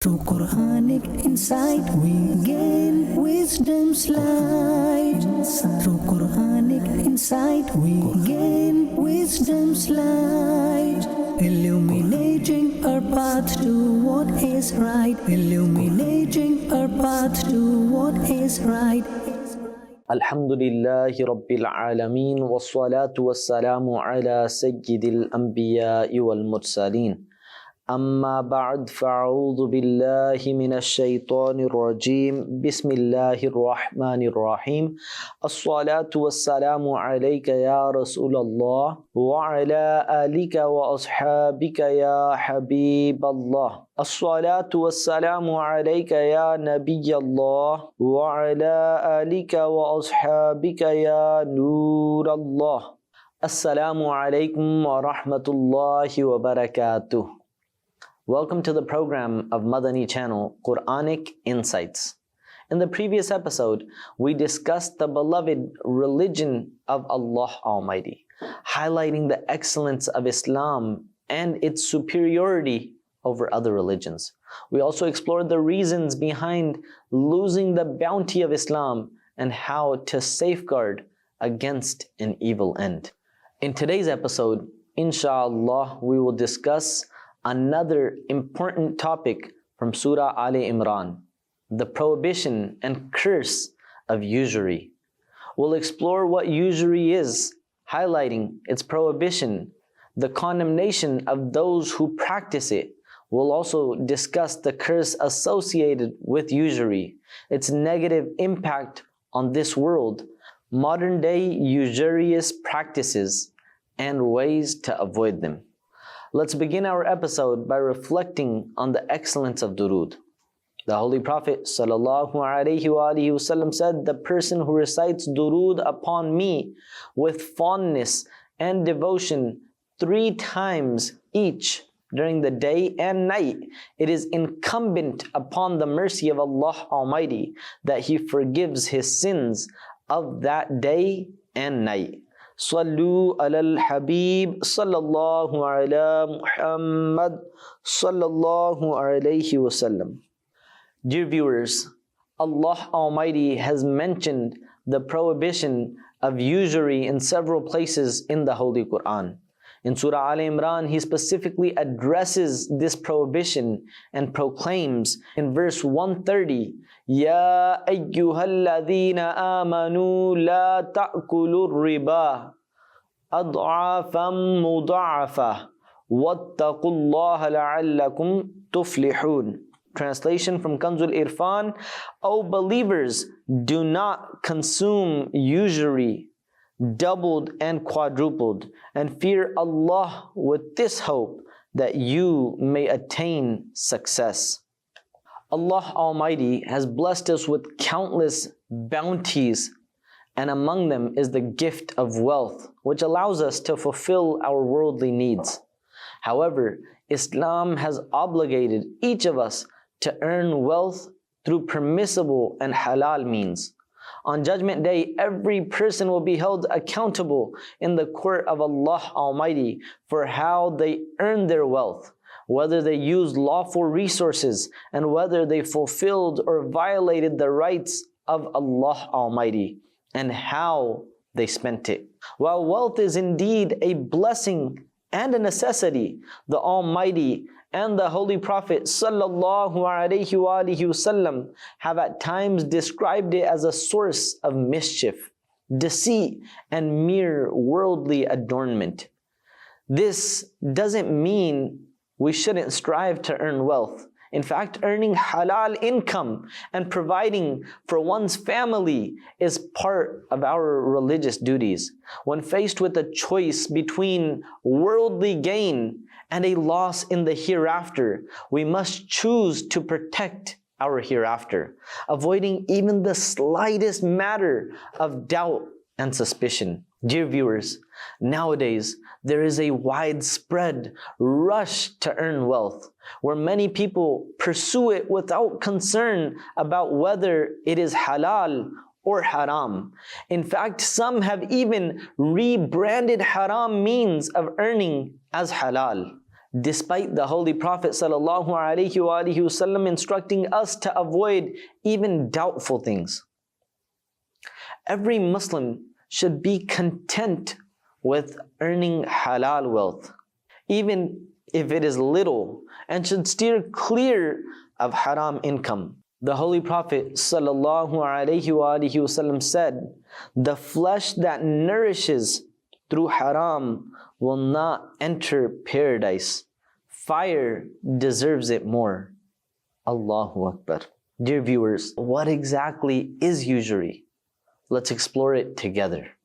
Through Quranic insight we gain wisdom's light. Through Quranic insight we gain wisdom's light. Illuminating our path to what is right. Illuminating our path to what is right. Alhamdulillahi Rabbil Alameen wassalatu wassalamu ala sayyidil anbiya'i wal mursaleen. أما بعد فأعوذ بالله من الشيطان الرجيم بسم الله الرحمن الرحيم الصلاة والسلام عليك يا رسول الله وعلى آلك وأصحابك يا حبيب الله الصلاة والسلام عليك يا نبي الله وعلى آلك وأصحابك يا نور الله السلام عليكم ورحمة الله وبركاته. Welcome to the program of Madani Channel, Quranic Insights. In the previous episode, we discussed the beloved religion of Allah Almighty, highlighting the excellence of Islam and its superiority over other religions. We also explored the reasons behind losing the bounty of Islam and how to safeguard against an evil end. In today's episode, inshallah, we will discuss another important topic from Surah Ali Imran, the prohibition and curse of usury. We'll explore what usury is, highlighting its prohibition, the condemnation of those who practice it. We'll also discuss the curse associated with usury, its negative impact on this world, modern day usurious practices, and ways to avoid them. Let's begin our episode by reflecting on the excellence of durood. The Holy Prophet ﷺ said, "The person who recites durood upon me with fondness and devotion 3 times each during the day and night, it is incumbent upon the mercy of Allah Almighty that He forgives his sins of that day and night." Sallu alal Habib sallallahu ala Muhammad sallallahu alayhi wasallam. Dear viewers, Allah Almighty has mentioned the prohibition of usury in several places in the Holy Quran. In Surah Al Imran, He specifically addresses this prohibition and proclaims in verse 130, "Ya ayyuhalladhina amanu la ta'kulur riba ad'afan mudha'afa wattaqullaha la'allakum tuflihun." Translation from Kanzul Irfan: O believers, do not consume usury doubled and quadrupled, and fear Allah with this hope that you may attain success. Allah Almighty has blessed us with countless bounties, and among them is the gift of wealth, which allows us to fulfill our worldly needs. However, Islam has obligated each of us to earn wealth through permissible and halal means. On Judgment Day, every person will be held accountable in the court of Allah Almighty for how they earned their wealth, whether they used lawful resources, and whether they fulfilled or violated the rights of Allah Almighty, and how they spent it. While wealth is indeed a blessing and a necessity, the Almighty and the Holy Prophet ﷺ have at times described it as a source of mischief, deceit, and mere worldly adornment. This doesn't mean we shouldn't strive to earn wealth. In fact, earning halal income and providing for one's family is part of our religious duties. When faced with a choice between worldly gain and a loss in the hereafter, we must choose to protect our hereafter, avoiding even the slightest matter of doubt and suspicion. Dear viewers, nowadays there is a widespread rush to earn wealth, where many people pursue it without concern about whether it is halal or haram. In fact, some have even rebranded haram means of earning as halal. despite the Holy Prophet ﷺ instructing us to avoid even doubtful things. Every Muslim should be content with earning halal wealth, even if it is little, and should steer clear of haram income. The Holy Prophet ﷺ said, "The flesh that nourishes through haram will not enter paradise. Fire deserves it more." Allahu Akbar. Dear viewers, what exactly is usury? Let's explore it together.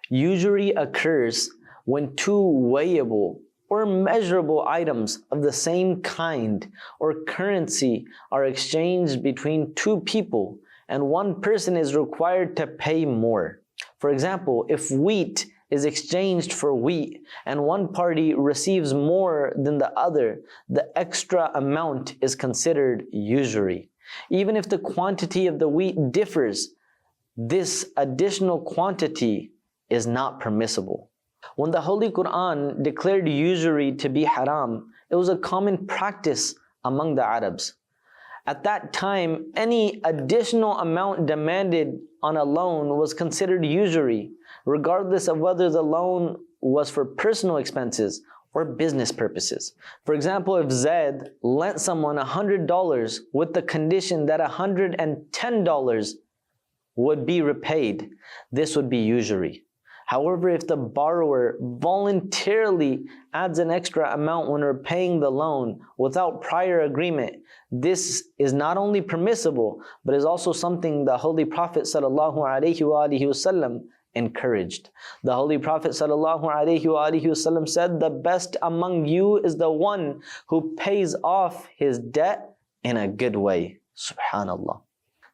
Usury occurs when two weighable or measurable items of the same kind or currency are exchanged between two people and one person is required to pay more. For example, if wheat is exchanged for wheat and one party receives more than the other, the extra amount is considered usury. Even if the quantity of the wheat differs, this additional quantity is not permissible. When the Holy Quran declared usury to be haram, it was a common practice among the Arabs. At that time, any additional amount demanded on a loan was considered usury, regardless of whether the loan was for personal expenses or business purposes. For example, if Zaid lent someone $100 with the condition that $110 would be repaid, this would be usury. However, if the borrower voluntarily adds an extra amount when repaying the loan without prior agreement, this is not only permissible, but is also something the Holy Prophet ﷺ encouraged. The Holy Prophet ﷺ said, "The best among you is the one who pays off his debt in a good way." Subhanallah.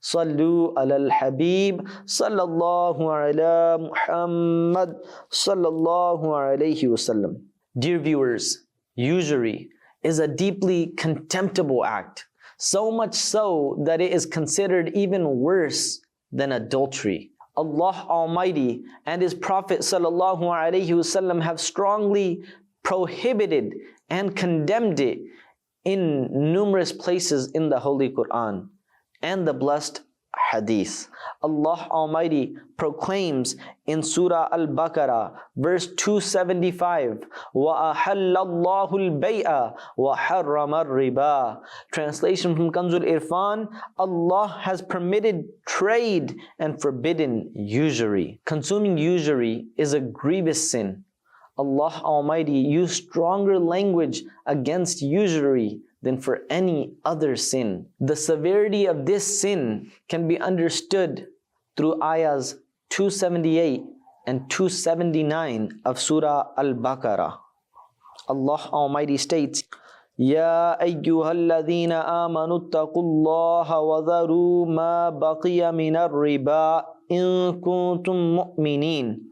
Sallu ala al-Habib sallallahu ala Muhammad sallallahu alayhi wasallam. Dear viewers, usury is a deeply contemptible act, so much so that it is considered even worse than adultery. Allah Almighty and His Prophet sallallahu alayhi wasallam have strongly prohibited and condemned it in numerous places in the Holy Quran and the blessed Hadith. Allah Almighty proclaims in Surah Al-Baqarah, verse 275, وَأَحَلَّ اللَّهُ الْبَيْءَ وَحَرَّمَ الرِّبَا. Translation from Kanzul Irfan, Allah has permitted trade and forbidden usury. Consuming usury is a grievous sin. Allah Almighty used stronger language against usury than for any other sin. The severity of this sin can be understood through ayahs 278 and 279 of Surah Al-Baqarah. Allah Almighty states, "Ya ayyuhalladhina amanu taqullaha wa dharu ma baqiya minar riba in kuntum mu'minin.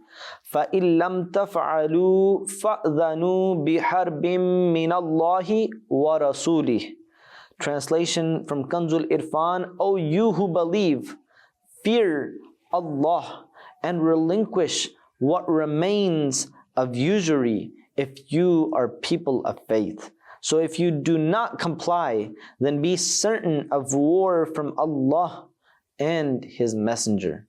فَإِن لَمْ تَفْعَلُوا فَأْذَنُوا بِحَرْبٍ مِّنَ اللَّهِ وَرَسُولِهِ." Translation from Kanzul Irfan, "O you who believe, fear Allah and relinquish what remains of usury if you are people of faith. So if you do not comply, then be certain of war from Allah and His Messenger."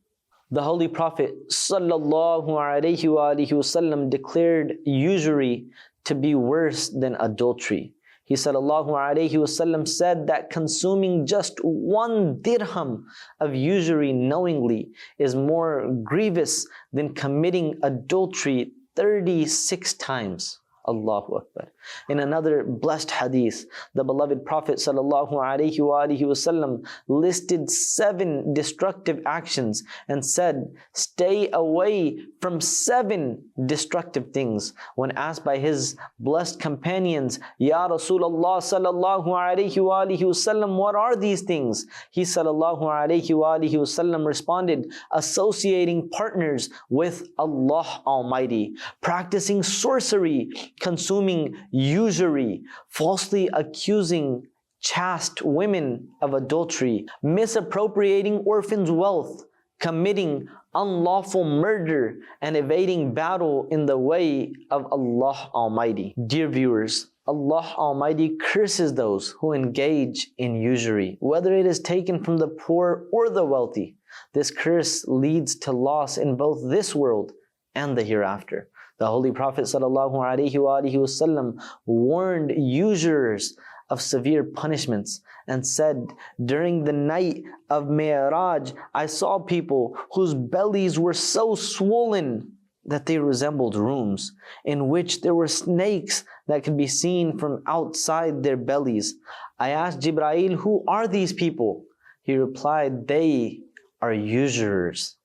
The Holy Prophet ﷺ declared usury to be worse than adultery. He ﷺ said that consuming just 1 dirham of usury knowingly is more grievous than committing adultery 36 times. Allahu Akbar. In another blessed hadith, the beloved Prophet ﷺ listed 7 destructive actions and said, "Stay away from 7 destructive things." When asked by his blessed companions, "Ya Rasulullah ﷺ, what are these things?" He ﷺ responded, "Associating partners with Allah Almighty, practicing sorcery, consuming usury, falsely accusing chaste women of adultery, misappropriating orphans' wealth, committing unlawful murder, and evading battle in the way of Allah Almighty." Dear viewers, Allah Almighty curses those who engage in usury, whether it is taken from the poor or the wealthy. This curse leads to loss in both this world and the hereafter. The Holy Prophet ﷺ warned usurers of severe punishments and said, during the night of Mi'raj, I saw people whose bellies were so swollen that they resembled rooms, in which there were snakes that could be seen from outside their bellies. I asked Jibreel, who are these people? He replied, they are usurers.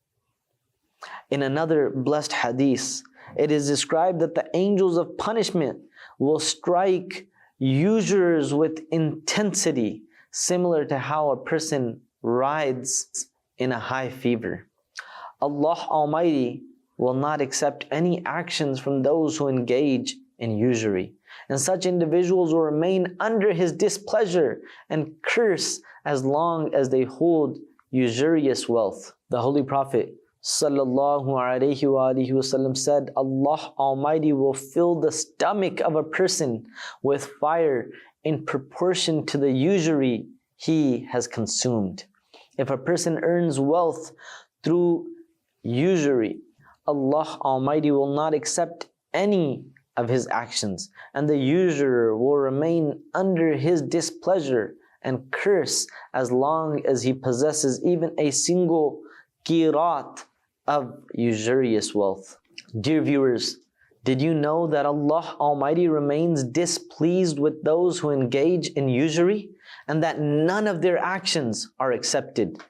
In another blessed hadith, it is described that the angels of punishment will strike usurers with intensity, similar to how a person rides in a high fever. Allah Almighty will not accept any actions from those who engage in usury, and such individuals will remain under His displeasure and curse as long as they hold usurious wealth. The Holy Prophet ﷺ said, Allah Almighty will fill the stomach of a person with fire in proportion to the usury he has consumed. If a person earns wealth through usury, Allah Almighty will not accept any of his actions, and the usurer will remain under His displeasure and curse as long as he possesses even a single qirat of usurious wealth. Dear viewers, did you know that Allah Almighty remains displeased with those who engage in usury, and that none of their actions are accepted?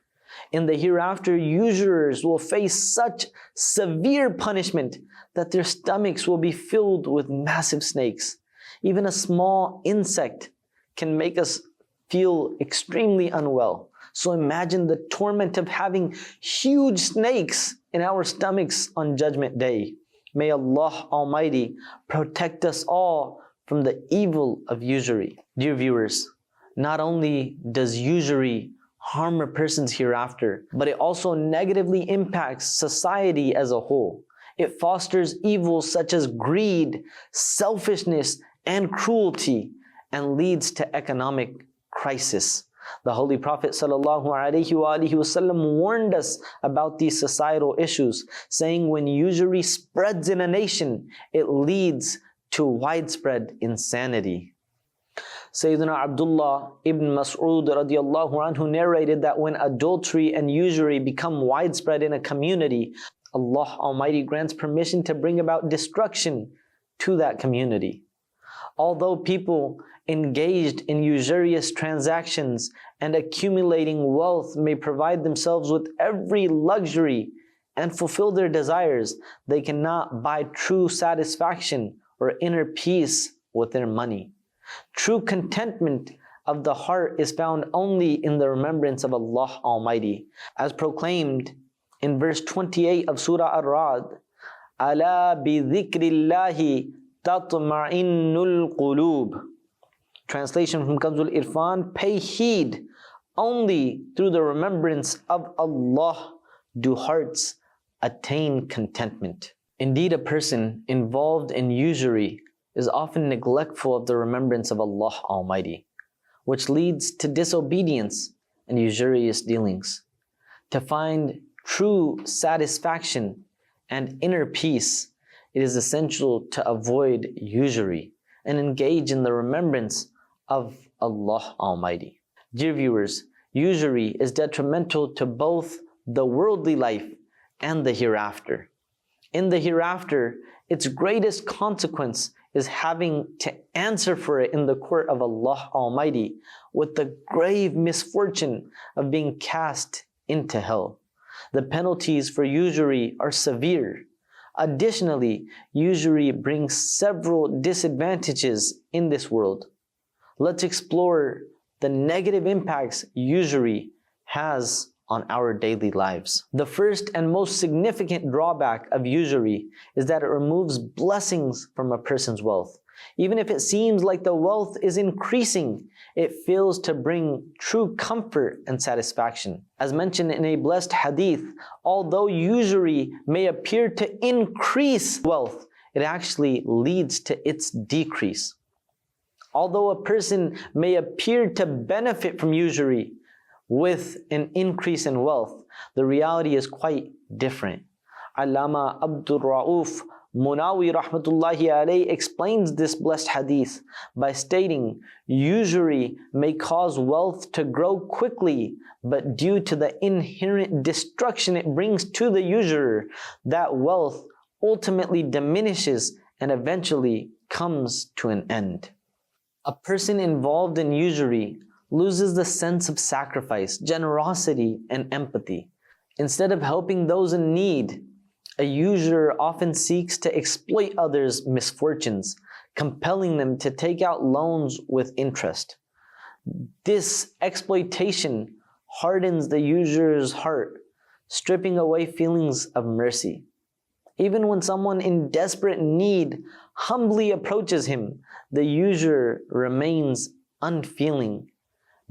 In the hereafter, usurers will face such severe punishment that their stomachs will be filled with massive snakes. Even a small insect can make us feel extremely unwell. So imagine the torment of having huge snakes in our stomachs on Judgment Day. May Allah Almighty protect us all from the evil of usury. Dear viewers, not only does usury harm a person's hereafter, but it also negatively impacts society as a whole. It fosters evils such as greed, selfishness, and cruelty, and leads to economic crisis. The Holy Prophet ﷺ warned us about these societal issues, saying when usury spreads in a nation, it leads to widespread insanity. Sayyidina Abdullah ibn Mas'ud radiallahu anhu narrated that when adultery and usury become widespread in a community, Allah Almighty grants permission to bring about destruction to that community. Although people engaged in usurious transactions and accumulating wealth may provide themselves with every luxury and fulfill their desires, they cannot buy true satisfaction or inner peace with their money. True contentment of the heart is found only in the remembrance of Allah Almighty, as proclaimed in verse 28 of Surah Ar-Ra'd, "Ala bi dhikrillahi tatma'innul qulub." Translation from Kanzul Irfan, pay heed, only through the remembrance of Allah do hearts attain contentment. Indeed, a person involved in usury is often neglectful of the remembrance of Allah Almighty, which leads to disobedience and usurious dealings. To find true satisfaction and inner peace, it is essential to avoid usury and engage in the remembrance of Allah Almighty. Dear viewers, usury is detrimental to both the worldly life and the hereafter. In the hereafter, its greatest consequence is having to answer for it in the court of Allah Almighty with the grave misfortune of being cast into hell. The penalties for usury are severe. Additionally, usury brings several disadvantages in this world. Let's explore the negative impacts usury has on our daily lives. The first and most significant drawback of usury is that it removes blessings from a person's wealth. Even if it seems like the wealth is increasing, it fails to bring true comfort and satisfaction. As mentioned in a blessed hadith, although usury may appear to increase wealth, it actually leads to its decrease. Although a person may appear to benefit from usury with an increase in wealth, the reality is quite different. Allama Abdul Rauf Munawi rahmatullahi alayhi explains this blessed hadith by stating, usury may cause wealth to grow quickly, but due to the inherent destruction it brings to the usurer, that wealth ultimately diminishes and eventually comes to an end. A person involved in usury loses the sense of sacrifice, generosity, and empathy. Instead of helping those in need, a usurer often seeks to exploit others' misfortunes, compelling them to take out loans with interest. This exploitation hardens the usurer's heart, stripping away feelings of mercy. Even when someone in desperate need humbly approaches him, the usurer remains unfeeling,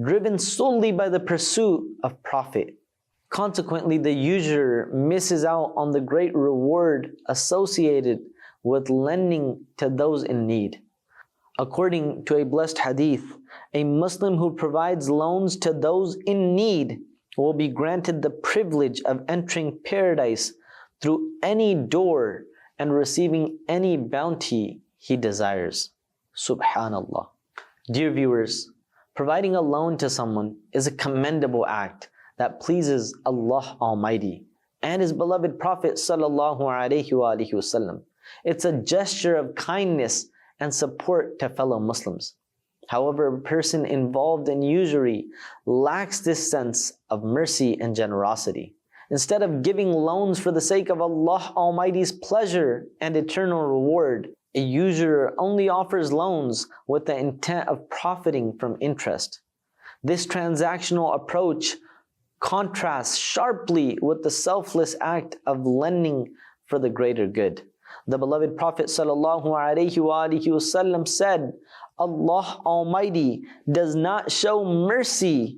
driven solely by the pursuit of profit. Consequently, the usurer misses out on the great reward associated with lending to those in need. According to a blessed hadith, a Muslim who provides loans to those in need will be granted the privilege of entering paradise through any door and receiving any bounty he desires. Subhanallah. Dear viewers, providing a loan to someone is a commendable act that pleases Allah Almighty and His beloved Prophet sallallahu alaihi wasallam. It's a gesture of kindness and support to fellow Muslims. However, a person involved in usury lacks this sense of mercy and generosity. Instead of giving loans for the sake of Allah Almighty's pleasure and eternal reward, a usurer only offers loans with the intent of profiting from interest. This transactional approach contrasts sharply with the selfless act of lending for the greater good. The beloved Prophet ﷺ said, Allah Almighty does not show mercy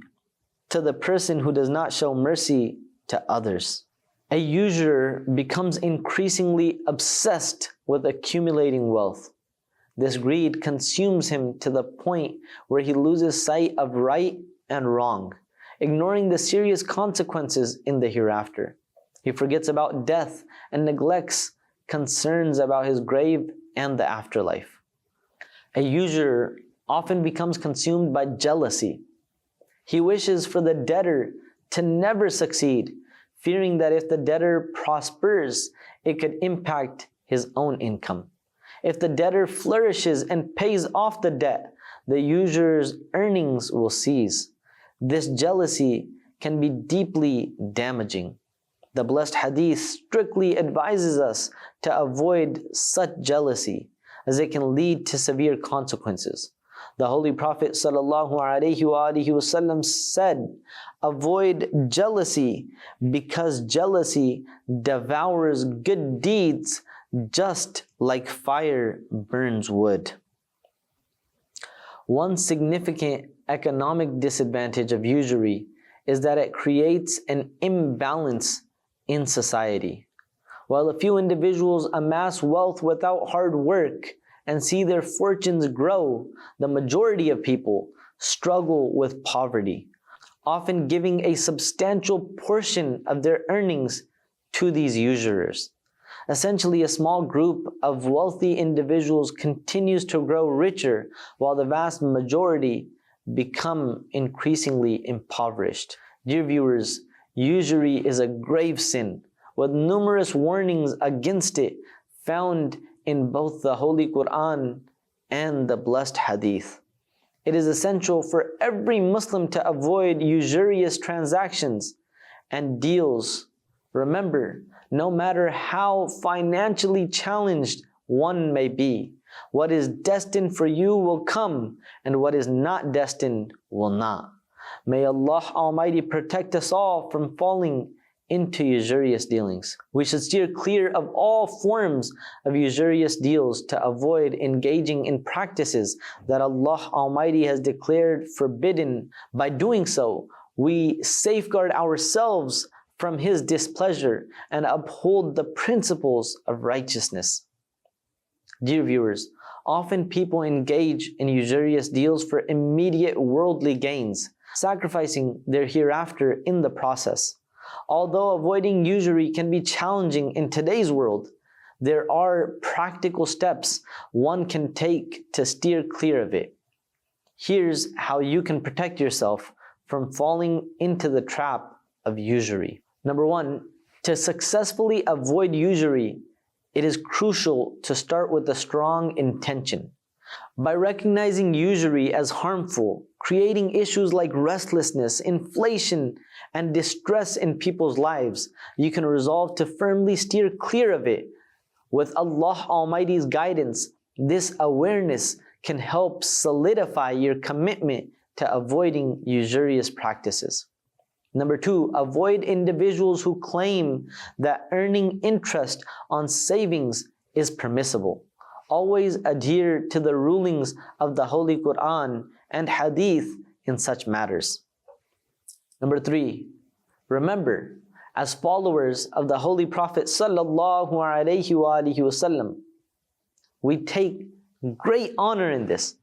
to the person who does not show mercy to others. A usurer becomes increasingly obsessed with accumulating wealth. This greed consumes him to the point where he loses sight of right and wrong, ignoring the serious consequences in the hereafter. He forgets about death and neglects concerns about his grave and the afterlife. A usurer often becomes consumed by jealousy. He wishes for the debtor to never succeed, fearing that if the debtor prospers, it could impact his own income. If the debtor flourishes and pays off the debt, the usurer's earnings will cease. This jealousy can be deeply damaging. The blessed hadith strictly advises us to avoid such jealousy, as it can lead to severe consequences. The Holy Prophet ﷺ said, avoid jealousy, because jealousy devours good deeds just like fire burns wood. One significant economic disadvantage of usury is that it creates an imbalance in society. While a few individuals amass wealth without hard work and see their fortunes grow, the majority of people struggle with poverty, often giving a substantial portion of their earnings to these usurers. Essentially, a small group of wealthy individuals continues to grow richer, while the vast majority become increasingly impoverished. Dear viewers, usury is a grave sin with numerous warnings against it found in both the Holy Quran and the blessed Hadith. It is essential for every Muslim to avoid usurious transactions and deals. Remember, no matter how financially challenged one may be, what is destined for you will come, and what is not destined will not. May Allah Almighty protect us all from falling into usurious dealings. We should steer clear of all forms of usurious deals to avoid engaging in practices that Allah Almighty has declared forbidden. By doing so, we safeguard ourselves from His displeasure and uphold the principles of righteousness. Dear viewers, Often people engage in usurious deals for immediate worldly gains, sacrificing their hereafter in the process. Although avoiding usury can be challenging in today's world, there are practical steps one can take to steer clear of it. Here's how you can protect yourself from falling into the trap of usury. Number one, to successfully avoid usury, it is crucial to start with a strong intention. By recognizing usury as harmful, creating issues like restlessness, inflation, and distress in people's lives, you can resolve to firmly steer clear of it. With Allah Almighty's guidance, this awareness can help solidify your commitment to avoiding usurious practices. Number two, avoid individuals who claim that earning interest on savings is permissible. Always adhere to the rulings of the Holy Quran and Hadith in such matters. Number three, remember, as followers of the Holy Prophet sallallahu alaihi wasallam, we take great honor in this.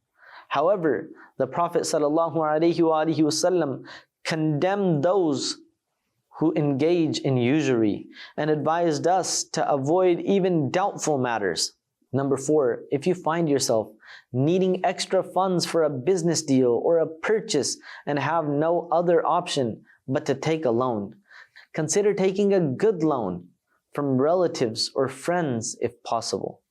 However, the Prophet sallallahu alaihi wasallam condemned those who engage in usury and advised us to avoid even doubtful matters. Number four, if you find yourself needing extra funds for a business deal or a purchase and have no other option but to take a loan, consider taking a good loan from relatives or friends if possible.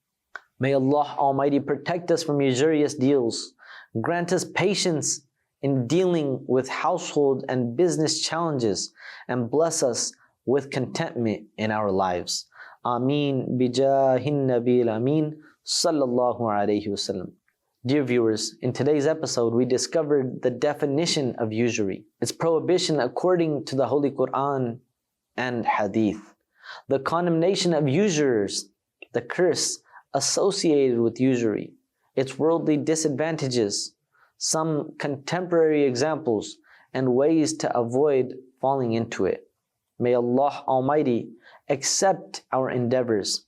May Allah Almighty protect us from usurious deals, grant us patience in dealing with household and business challenges, and bless us with contentment in our lives. Ameen bijahin nabil ameen sallallahu alayhi wasallam. Dear viewers, in today's episode we discovered the definition of usury, its prohibition according to the Holy Quran and Hadith, the condemnation of usurers, the curse associated with usury, its worldly disadvantages, some contemporary examples, and ways to avoid falling into it. May Allah Almighty accept our endeavors.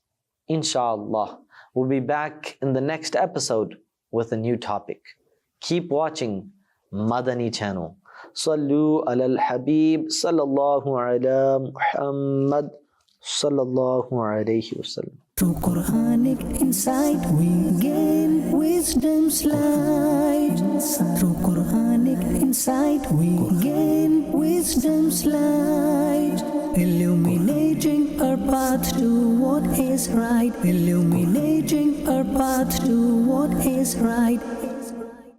Inshallah, we'll be back in the next episode with a new topic. Keep watching Madani Channel. Sallu ala al-Habib sallallahu ala Muhammad sallallahu alayhi wasallam. Through Quranic insight we gain wisdom's light. Through Quranic insight we gain wisdom's light. Illuminating our path to what is right. Illuminating our path to what is right.